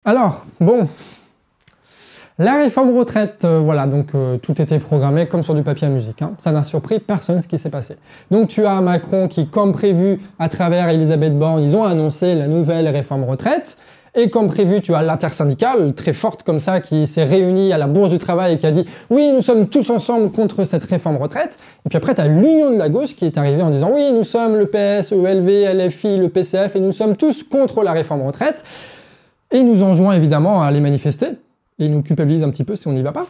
Alors, bon, la réforme retraite, voilà, donc tout était programmé comme sur du papier à musique. Hein. Ça n'a surpris personne ce qui s'est passé. Donc tu as Macron qui, comme prévu, à travers Elisabeth Borne, ils ont annoncé la nouvelle réforme retraite. Et comme prévu, tu as l'intersyndicale, très forte comme ça, qui s'est réunie à la Bourse du Travail et qui a dit « Oui, nous sommes tous ensemble contre cette réforme retraite ». Et puis après, tu as l'Union de la gauche qui est arrivée en disant « Oui, nous sommes le PS, ELV, LFI, le PCF et nous sommes tous contre la réforme retraite ». Et ils nous enjoint évidemment à aller manifester. Et ils nous culpabilisent un petit peu si on n'y va pas.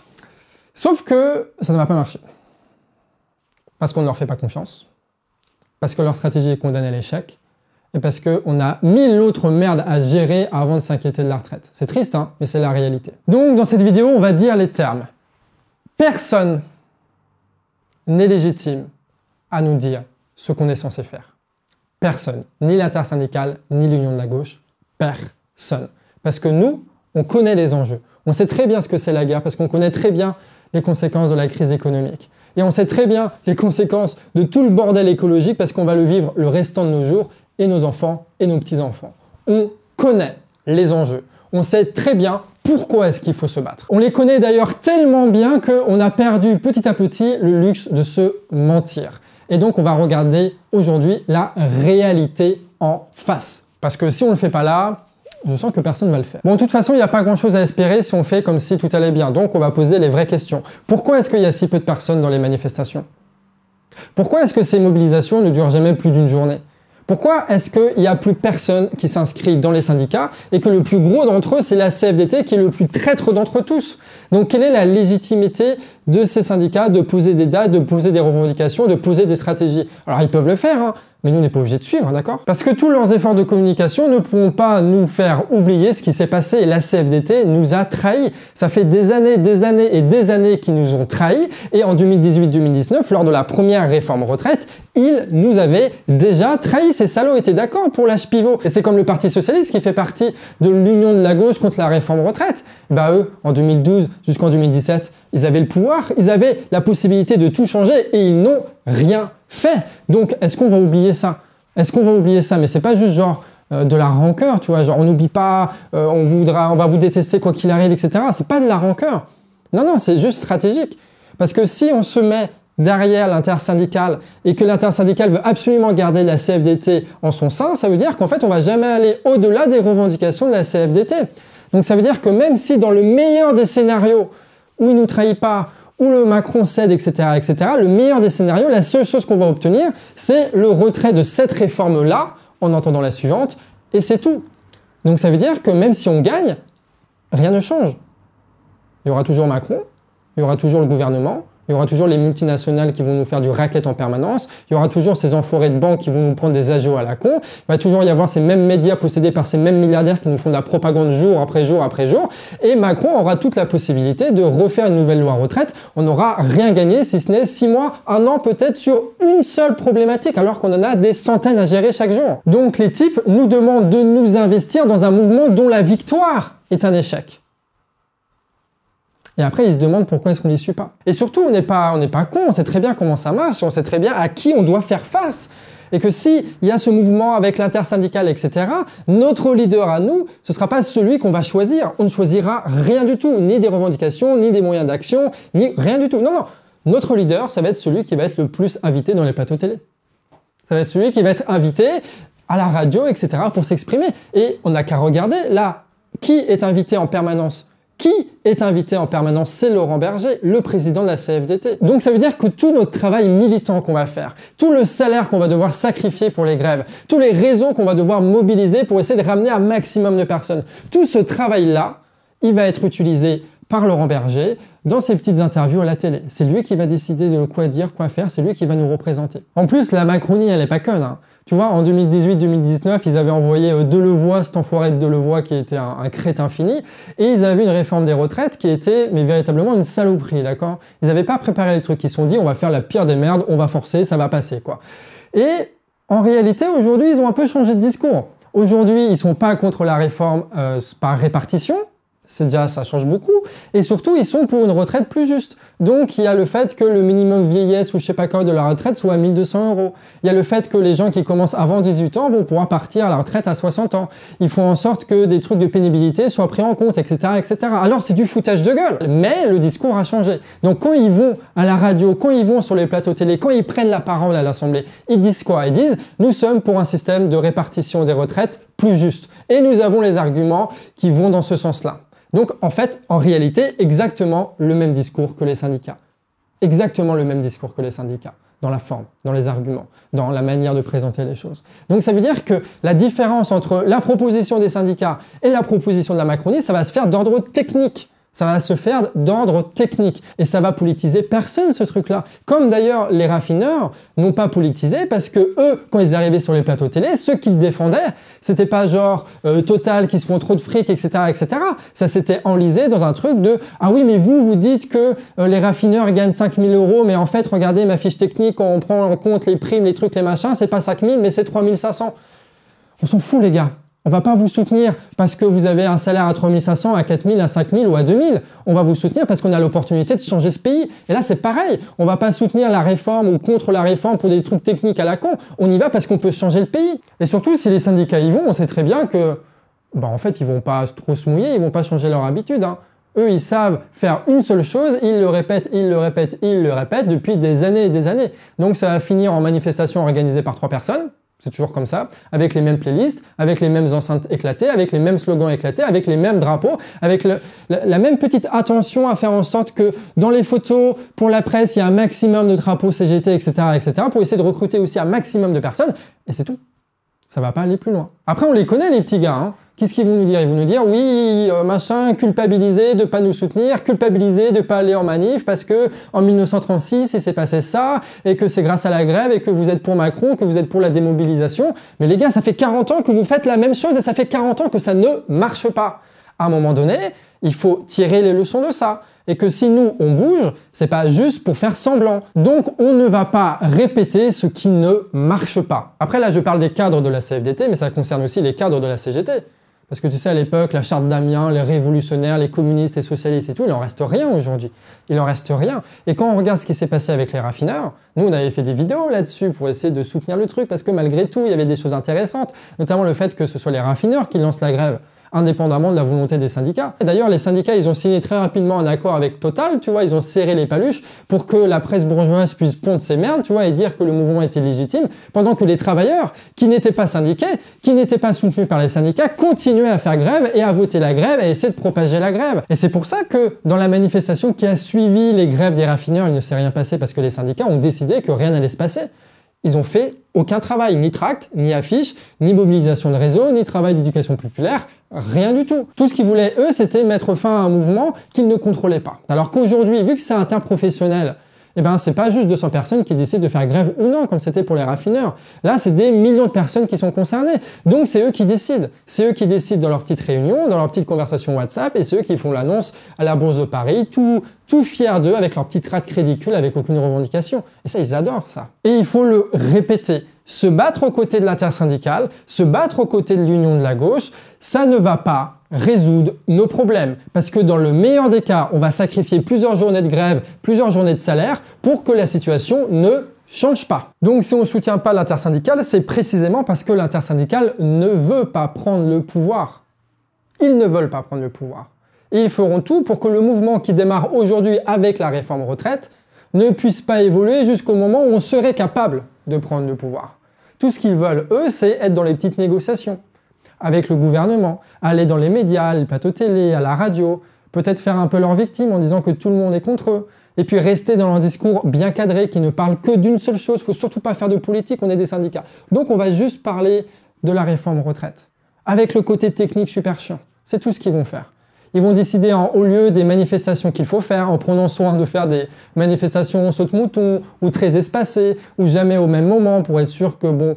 Sauf que ça ne va pas marcher. Parce qu'on ne leur fait pas confiance. Parce que leur stratégie est condamnée à l'échec. Et parce qu'on a 1000 autres merdes à gérer avant de s'inquiéter de la retraite. C'est triste, hein, mais c'est la réalité. Donc dans cette vidéo, on va dire les termes. Personne n'est légitime à nous dire ce qu'on est censé faire. Personne. Ni l'intersyndicale, ni l'Union de la gauche. Personne. Parce que nous, on connaît les enjeux. On sait très bien ce que c'est la guerre parce qu'on connaît très bien les conséquences de la crise économique. Et on sait très bien les conséquences de tout le bordel écologique parce qu'on va le vivre le restant de nos jours et nos enfants et nos petits-enfants. On connaît les enjeux. On sait très bien pourquoi est-ce qu'il faut se battre. On les connaît d'ailleurs tellement bien qu'on a perdu petit à petit le luxe de se mentir. Et donc on va regarder aujourd'hui la réalité en face. Parce que si on ne le fait pas là, je sens que personne ne va le faire. Bon, de toute façon, il n'y a pas grand-chose à espérer si on fait comme si tout allait bien. Donc, on va poser les vraies questions. Pourquoi est-ce qu'il y a si peu de personnes dans les manifestations? Pourquoi est-ce que ces mobilisations ne durent jamais plus d'une journée? Pourquoi est-ce qu'il n'y a plus personne qui s'inscrit dans les syndicats et que le plus gros d'entre eux, c'est la CFDT qui est le plus traître d'entre tous? Donc, quelle est la légitimité de ces syndicats de poser des dates, de poser des revendications, de poser des stratégies? Alors, ils peuvent le faire, hein, mais nous, on n'est pas obligés de suivre, d'accord? Parce que tous leurs efforts de communication ne pourront pas nous faire oublier ce qui s'est passé et la CFDT nous a trahis. Ça fait des années et des années qu'ils nous ont trahis et en 2018-2019, lors de la première réforme retraite, ils nous avaient déjà trahis. Ces salauds étaient d'accord pour l'âge pivot. Et c'est comme le Parti Socialiste qui fait partie de l'Union de la gauche contre la réforme retraite. Bah eux, en 2012 jusqu'en 2017, ils avaient le pouvoir, ils avaient la possibilité de tout changer et ils n'ont rien fait. Donc, est-ce qu'on va oublier ça? Est-ce qu'on va oublier ça? Mais c'est pas juste genre de la rancœur, tu vois, genre on n'oublie pas, on va vous détester quoi qu'il arrive, etc. C'est pas de la rancœur. Non, non, c'est juste stratégique. Parce que si on se met derrière l'intersyndicale et que l'intersyndicale veut absolument garder la CFDT en son sein, ça veut dire qu'en fait, on va jamais aller au-delà des revendications de la CFDT. Donc, ça veut dire que même si dans le meilleur des scénarios où il nous trahit pas, où le Macron cède, etc., le meilleur des scénarios, la seule chose qu'on va obtenir, c'est le retrait de cette réforme-là, en entendant la suivante, et c'est tout. Donc ça veut dire que même si on gagne, rien ne change. Il y aura toujours Macron, il y aura toujours le gouvernement, il y aura toujours les multinationales qui vont nous faire du racket en permanence, il y aura toujours ces enfoirés de banques qui vont nous prendre des agios à la con, il va toujours y avoir ces mêmes médias possédés par ces mêmes milliardaires qui nous font de la propagande jour après jour après jour, et Macron aura toute la possibilité de refaire une nouvelle loi retraite. On n'aura rien gagné si ce n'est 6 mois, 1 an peut-être sur une seule problématique, alors qu'on en a des centaines à gérer chaque jour. Donc les types nous demandent de nous investir dans un mouvement dont la victoire est un échec. Et après, ils se demandent pourquoi est-ce qu'on ne les suit pas. Et surtout, on n'est pas con, on sait très bien comment ça marche, on sait très bien à qui on doit faire face. Et que s'il y a ce mouvement avec l'intersyndicale, etc., notre leader à nous, ce ne sera pas celui qu'on va choisir. On ne choisira rien du tout, ni des revendications, ni des moyens d'action, ni rien du tout. Non, non. Notre leader, ça va être celui qui va être le plus invité dans les plateaux télé. Ça va être celui qui va être invité à la radio, etc., pour s'exprimer. Et on n'a qu'à regarder, là, qui est invité en permanence? Qui est invité en permanence? C'est Laurent Berger, le président de la CFDT. Donc ça veut dire que tout notre travail militant qu'on va faire, tout le salaire qu'on va devoir sacrifier pour les grèves, tous les réseaux qu'on va devoir mobiliser pour essayer de ramener un maximum de personnes, tout ce travail-là, il va être utilisé par Laurent Berger dans ses petites interviews à la télé. C'est lui qui va décider de quoi dire, quoi faire, c'est lui qui va nous représenter. En plus, la Macronie, elle est pas conne, hein. Tu vois, en 2018-2019, ils avaient envoyé Delevoye, cet enfoiré de Delevoye qui était un crétin fini, et ils avaient une réforme des retraites qui était, mais véritablement une saloperie, d'accord? Ils n'avaient pas préparé les trucs, ils se sont dit, on va faire la pire des merdes, on va forcer, ça va passer, quoi. Et en réalité, aujourd'hui, ils ont un peu changé de discours. Aujourd'hui, ils sont pas contre la réforme par répartition, ça change beaucoup. Et surtout, ils sont pour une retraite plus juste. Donc, il y a le fait que le minimum vieillesse ou je sais pas quoi de la retraite soit à 1 200 €. Il y a le fait que les gens qui commencent avant 18 ans vont pouvoir partir à la retraite à 60 ans. Ils font en sorte que des trucs de pénibilité soient pris en compte, etc., etc. Alors, c'est du foutage de gueule. Mais le discours a changé. Donc, quand ils vont à la radio, quand ils vont sur les plateaux télé, quand ils prennent la parole à l'Assemblée, ils disent quoi? Ils disent « Nous sommes pour un système de répartition des retraites plus juste. Et nous avons les arguments qui vont dans ce sens-là. » Donc, en fait, en réalité, exactement le même discours que les syndicats. Exactement le même discours que les syndicats, dans la forme, dans les arguments, dans la manière de présenter les choses. Donc, ça veut dire que la différence entre la proposition des syndicats et la proposition de la Macronie, ça va se faire d'ordre technique. Ça va se faire d'ordre technique et ça va politiser personne ce truc-là. Comme d'ailleurs les raffineurs n'ont pas politisé parce que eux, quand ils arrivaient sur les plateaux télé, ceux qu'ils défendaient, c'était pas genre Total qui se font trop de fric, etc., etc. Ça s'était enlisé dans un truc de ah oui mais vous dites que les raffineurs gagnent 5 000 €, mais en fait regardez ma fiche technique, quand on prend en compte les primes, les trucs, les machins, c'est pas 5 000 mais c'est 3 500. On s'en fout les gars. On va pas vous soutenir parce que vous avez un salaire à 3 500, à 4 000, à 5 000 ou à 2 000. On va vous soutenir parce qu'on a l'opportunité de changer ce pays. Et là, c'est pareil. On va pas soutenir la réforme ou contre la réforme pour des trucs techniques à la con. On y va parce qu'on peut changer le pays. Et surtout, si les syndicats y vont, on sait très bien que, en fait, ils vont pas trop se mouiller, ils vont pas changer leur habitude, hein. Eux, ils savent faire une seule chose, ils le répètent, ils le répètent, ils le répètent depuis des années et des années. Donc, ça va finir en manifestation organisée par 3 personnes. C'est toujours comme ça, avec les mêmes playlists, avec les mêmes enceintes éclatées, avec les mêmes slogans éclatés, avec les mêmes drapeaux, avec la même petite attention à faire en sorte que dans les photos, pour la presse, il y a un maximum de drapeaux CGT, etc., etc., pour essayer de recruter aussi un maximum de personnes, et c'est tout. Ça va pas aller plus loin. Après, on les connaît, les petits gars, hein. Qu'est-ce qu'ils vont nous dire? Ils vont nous dire, oui, machin, culpabiliser de pas nous soutenir, culpabiliser de pas aller en manif parce que en 1936, il s'est passé ça, et que c'est grâce à la grève, et que vous êtes pour Macron, que vous êtes pour la démobilisation. Mais les gars, ça fait 40 ans que vous faites la même chose, et ça fait 40 ans que ça ne marche pas. À un moment donné, il faut tirer les leçons de ça. Et que si nous, on bouge, c'est pas juste pour faire semblant. Donc, on ne va pas répéter ce qui ne marche pas. Après, là, je parle des cadres de la CFDT, mais ça concerne aussi les cadres de la CGT. Parce que tu sais, à l'époque, la charte d'Amiens, les révolutionnaires, les communistes, les socialistes et tout, il en reste rien aujourd'hui. Il en reste rien. Et quand on regarde ce qui s'est passé avec les raffineurs, nous, on avait fait des vidéos là-dessus pour essayer de soutenir le truc, parce que malgré tout, il y avait des choses intéressantes, notamment le fait que ce soit les raffineurs qui lancent la grève, indépendamment de la volonté des syndicats. D'ailleurs, les syndicats, ils ont signé très rapidement un accord avec Total, tu vois, ils ont serré les paluches pour que la presse bourgeoise puisse pondre ses merdes, tu vois, et dire que le mouvement était légitime, pendant que les travailleurs, qui n'étaient pas syndiqués, qui n'étaient pas soutenus par les syndicats, continuaient à faire grève et à voter la grève et à essayer de propager la grève. Et c'est pour ça que, dans la manifestation qui a suivi les grèves des raffineurs, il ne s'est rien passé parce que les syndicats ont décidé que rien n'allait se passer. Ils ont fait aucun travail, ni tract, ni affiche, ni mobilisation de réseau, ni travail d'éducation populaire, rien du tout. Tout ce qu'ils voulaient, eux, c'était mettre fin à un mouvement qu'ils ne contrôlaient pas. Alors qu'aujourd'hui, vu que c'est interprofessionnel, eh ben, c'est pas juste 200 personnes qui décident de faire grève ou non, comme c'était pour les raffineurs. Là, c'est des millions de personnes qui sont concernées. Donc, c'est eux qui décident. C'est eux qui décident dans leur petite réunion, dans leur petite conversation WhatsApp, et c'est eux qui font l'annonce à la Bourse de Paris, tout fiers d'eux, avec leur petite rate ridicule, avec aucune revendication. Et ça, ils adorent ça. Et il faut le répéter. Se battre aux côtés de l'intersyndicale, se battre aux côtés de l'union de la gauche, ça ne va pas résoudre nos problèmes. Parce que dans le meilleur des cas, on va sacrifier plusieurs journées de grève, plusieurs journées de salaire pour que la situation ne change pas. Donc si on ne soutient pas l'intersyndicale, c'est précisément parce que l'intersyndicale ne veut pas prendre le pouvoir. Ils ne veulent pas prendre le pouvoir. Et ils feront tout pour que le mouvement qui démarre aujourd'hui avec la réforme retraite ne puisse pas évoluer jusqu'au moment où on serait capable de prendre le pouvoir. Tout ce qu'ils veulent, eux, c'est être dans les petites négociations avec le gouvernement, aller dans les médias, les plateaux télé, à la radio, peut-être faire un peu leur victime en disant que tout le monde est contre eux, et puis rester dans leur discours bien cadré qui ne parle que d'une seule chose. Il ne faut surtout pas faire de politique, on est des syndicats. Donc on va juste parler de la réforme retraite, avec le côté technique super chiant. C'est tout ce qu'ils vont faire. Ils vont décider en haut lieu des manifestations qu'il faut faire, en prenant soin de faire des manifestations saute-mouton, ou très espacées, ou jamais au même moment, pour être sûr que, bon,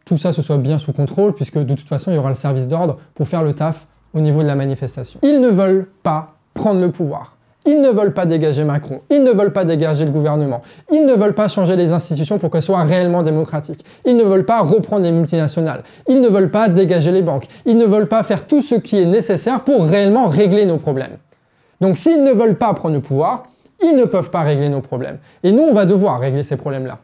tout ça se soit bien sous contrôle, puisque de toute façon, il y aura le service d'ordre pour faire le taf au niveau de la manifestation. Ils ne veulent pas prendre le pouvoir. Ils ne veulent pas dégager Macron, ils ne veulent pas dégager le gouvernement, ils ne veulent pas changer les institutions pour qu'elles soient réellement démocratiques, ils ne veulent pas reprendre les multinationales, ils ne veulent pas dégager les banques, ils ne veulent pas faire tout ce qui est nécessaire pour réellement régler nos problèmes. Donc s'ils ne veulent pas prendre le pouvoir, ils ne peuvent pas régler nos problèmes. Et nous, on va devoir régler ces problèmes-là.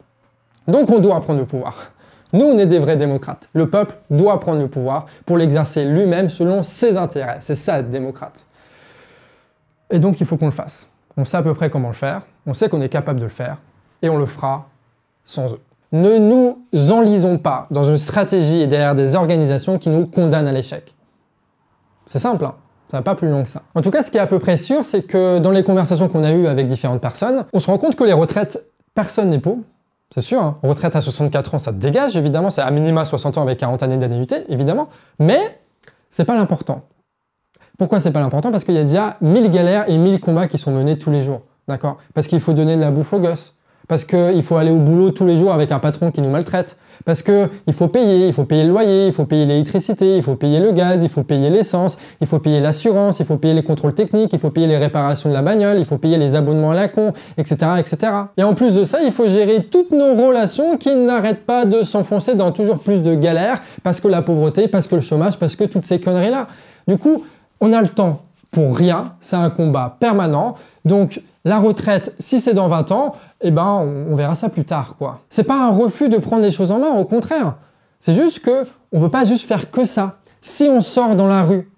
Donc on doit prendre le pouvoir. Nous, on est des vrais démocrates. Le peuple doit prendre le pouvoir pour l'exercer lui-même selon ses intérêts. C'est ça être démocrate. Et donc il faut qu'on le fasse. On sait à peu près comment le faire, on sait qu'on est capable de le faire, et on le fera sans eux. Ne nous enlisons pas dans une stratégie et derrière des organisations qui nous condamnent à l'échec. C'est simple, hein. Ça va pas plus loin que ça. En tout cas, ce qui est à peu près sûr, c'est que dans les conversations qu'on a eues avec différentes personnes, on se rend compte que les retraites, personne n'est pour. C'est sûr, hein. Retraite à 64 ans, ça te dégage, évidemment, c'est à minima 60 ans avec 40 années d'annuité, évidemment, mais c'est pas l'important. Pourquoi c'est pas l'important? Parce qu'il y a déjà 1000 galères et 1000 combats qui sont menés tous les jours, d'accord? Parce qu'il faut donner de la bouffe aux gosses, parce qu'il faut aller au boulot tous les jours avec un patron qui nous maltraite, parce qu'il faut payer le loyer, il faut payer l'électricité, il faut payer le gaz, il faut payer l'essence, il faut payer l'assurance, il faut payer les contrôles techniques, il faut payer les réparations de la bagnole, il faut payer les abonnements à la con, etc., etc. Et en plus de ça, il faut gérer toutes nos relations qui n'arrêtent pas de s'enfoncer dans toujours plus de galères, parce que la pauvreté, parce que le chômage, parce que toutes ces conneries-là. Du coup, on a le temps pour rien, c'est un combat permanent, donc la retraite, si c'est dans 20 ans, eh ben on verra ça plus tard, quoi. C'est pas un refus de prendre les choses en main, au contraire. C'est juste que on veut pas juste faire que ça. Si on sort dans la rue,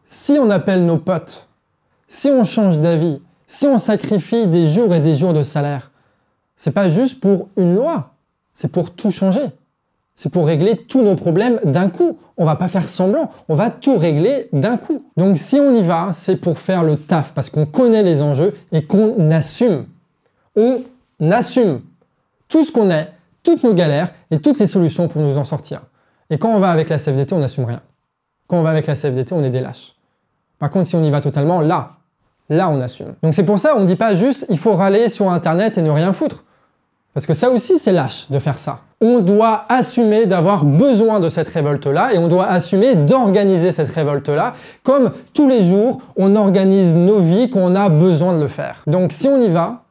si on appelle nos potes, si on change d'avis, si on sacrifie des jours et des jours de salaire, c'est pas juste pour une loi, c'est pour tout changer. C'est pour régler tous nos problèmes d'un coup. On va pas faire semblant, on va tout régler d'un coup. Donc si on y va, c'est pour faire le taf, parce qu'on connaît les enjeux et qu'on assume. On assume tout ce qu'on est, toutes nos galères et toutes les solutions pour nous en sortir. Et quand on va avec la CFDT, on n'assume rien. Quand on va avec la CFDT, on est des lâches. Par contre, si on y va totalement, là on assume. Donc c'est pour ça, on ne dit pas juste, il faut râler sur Internet et ne rien foutre. Parce que ça aussi, c'est lâche de faire ça. On doit assumer d'avoir besoin de cette révolte-là et on doit assumer d'organiser cette révolte-là comme tous les jours, on organise nos vies qu'on a besoin de le faire. Donc si on y va,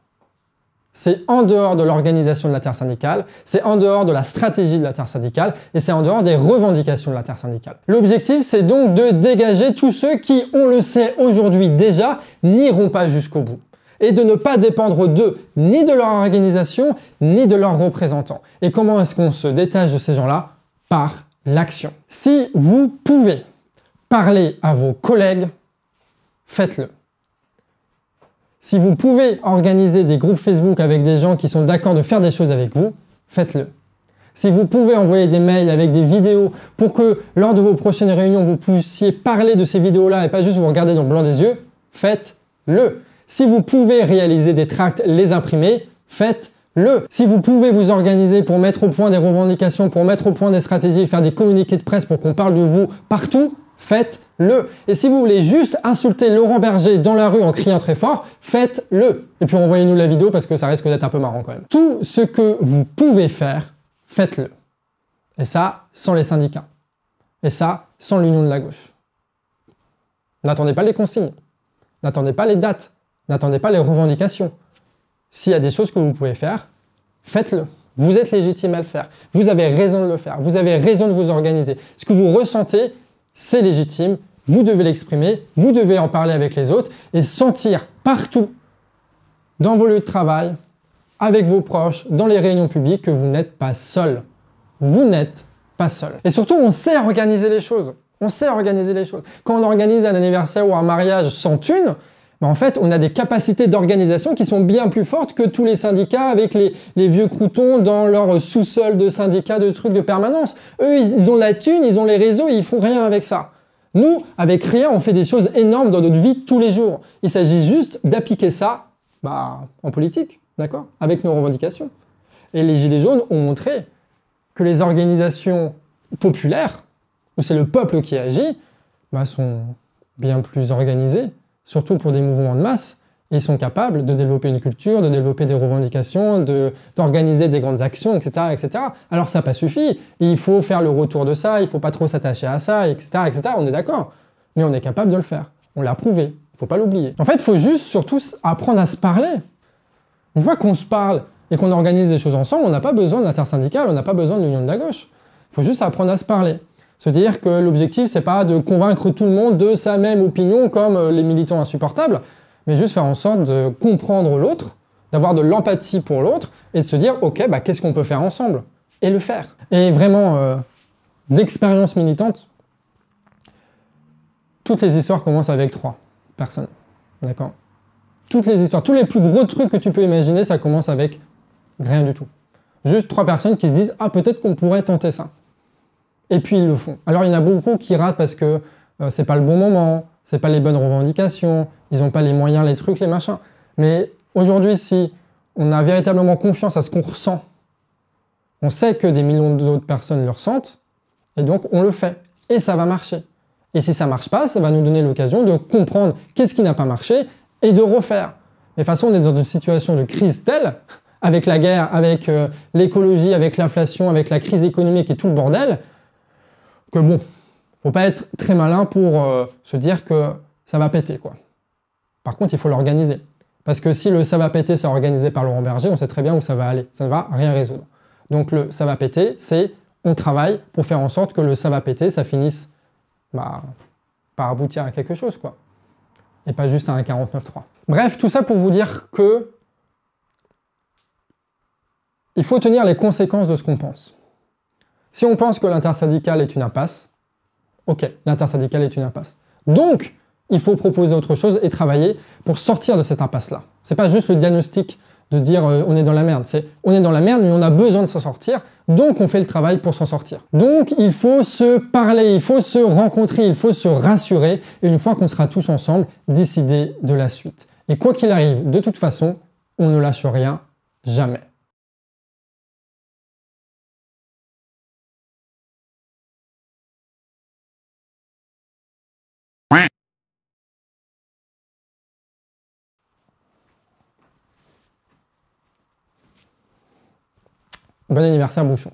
c'est en dehors de l'organisation de l'intersyndicale, c'est en dehors de la stratégie de l'intersyndicale et c'est en dehors des revendications de l'intersyndicale. L'objectif, c'est donc de dégager tous ceux qui, on le sait aujourd'hui déjà, n'iront pas jusqu'au bout. Et de ne pas dépendre d'eux, ni de leur organisation, ni de leurs représentants. Et comment est-ce qu'on se détache de ces gens-là? Par l'action. Si vous pouvez parler à vos collègues, faites-le. Si vous pouvez organiser des groupes Facebook avec des gens qui sont d'accord de faire des choses avec vous, faites-le. Si vous pouvez envoyer des mails avec des vidéos pour que lors de vos prochaines réunions, vous puissiez parler de ces vidéos-là et pas juste vous regarder dans le blanc des yeux, faites-le. Si vous pouvez réaliser des tracts, les imprimer, faites-le. Si vous pouvez vous organiser pour mettre au point des revendications, pour mettre au point des stratégies, faire des communiqués de presse pour qu'on parle de vous partout, faites-le. Et si vous voulez juste insulter Laurent Berger dans la rue en criant très fort, faites-le. Et puis envoyez-nous la vidéo parce que ça risque d'être un peu marrant quand même. Tout ce que vous pouvez faire, faites-le. Et ça, sans les syndicats. Et ça, sans l'union de la gauche. N'attendez pas les consignes. N'attendez pas les dates. N'attendez pas les revendications. S'il y a des choses que vous pouvez faire, faites-le. Vous êtes légitime à le faire. Vous avez raison de le faire. Vous avez raison de vous organiser. Ce que vous ressentez, c'est légitime. Vous devez l'exprimer. Vous devez en parler avec les autres et sentir partout, dans vos lieux de travail, avec vos proches, dans les réunions publiques, que vous n'êtes pas seul. Vous n'êtes pas seul. Et surtout, on sait organiser les choses. On sait organiser les choses. Quand on organise un anniversaire ou un mariage sans thune, en fait, on a des capacités d'organisation qui sont bien plus fortes que tous les syndicats avec les vieux croutons dans leur sous-sol de syndicats, de trucs de permanence. Eux, ils ont la thune, ils ont les réseaux et ils font rien avec ça. Nous, avec rien, on fait des choses énormes dans notre vie tous les jours. Il s'agit juste d'appliquer ça en politique, d'accord, avec nos revendications. Et les Gilets jaunes ont montré que les organisations populaires, où c'est le peuple qui agit, sont bien plus organisées, surtout pour des mouvements de masse, et ils sont capables de développer une culture, de développer des revendications, d'organiser des grandes actions, etc., etc. Alors ça n'a pas suffi, et il faut faire le retour de ça, il ne faut pas trop s'attacher à ça, etc., etc., on est d'accord. Mais on est capable de le faire. On l'a prouvé, il ne faut pas l'oublier. En fait, il faut juste surtout apprendre à se parler. Une fois qu'on se parle et qu'on organise des choses ensemble, on n'a pas besoin de l'intersyndicale, on n'a pas besoin de l'union de la gauche. Il faut juste apprendre à se parler. Se dire que l'objectif, c'est pas de convaincre tout le monde de sa même opinion comme les militants insupportables, mais juste faire en sorte de comprendre l'autre, d'avoir de l'empathie pour l'autre et de se dire, ok, bah, qu'est-ce qu'on peut faire ensemble? Et le faire. Et vraiment, d'expérience militante, toutes les histoires commencent avec 3 personnes. D'accord? Toutes les histoires, tous les plus gros trucs que tu peux imaginer, ça commence avec rien du tout. Juste 3 personnes qui se disent, ah, peut-être qu'on pourrait tenter ça. Et puis ils le font. Alors il y en a beaucoup qui ratent parce que c'est pas le bon moment, c'est pas les bonnes revendications, ils n'ont pas les moyens, les trucs, les machins. Mais aujourd'hui, si on a véritablement confiance à ce qu'on ressent, on sait que des millions d'autres personnes le ressentent, et donc on le fait. Et ça va marcher. Et si ça marche pas, ça va nous donner l'occasion de comprendre qu'est-ce qui n'a pas marché et de refaire. Mais de toute façon, on est dans une situation de crise telle, avec la guerre, avec l'écologie, avec l'inflation, avec la crise économique et tout le bordel, que bon, faut pas être très malin pour se dire que ça va péter, quoi. Par contre, il faut l'organiser. Parce que si le ça va péter, c'est organisé par Laurent Berger, on sait très bien où ça va aller. Ça ne va rien résoudre. Donc le ça va péter, c'est on travaille pour faire en sorte que le ça va péter, ça finisse par aboutir à quelque chose, quoi. Et pas juste à un 49.3. Bref, tout ça pour vous dire que il faut tenir les conséquences de ce qu'on pense. Si on pense que l'intersyndicale est une impasse, ok, l'intersyndicale est une impasse. Donc, il faut proposer autre chose et travailler pour sortir de cette impasse-là. C'est pas juste le diagnostic de dire on est dans la merde, c'est on est dans la merde mais on a besoin de s'en sortir, donc on fait le travail pour s'en sortir. Donc il faut se parler, il faut se rencontrer, il faut se rassurer et une fois qu'on sera tous ensemble, décider de la suite. Et quoi qu'il arrive, de toute façon, on ne lâche rien, jamais. Bon anniversaire, Bouchon.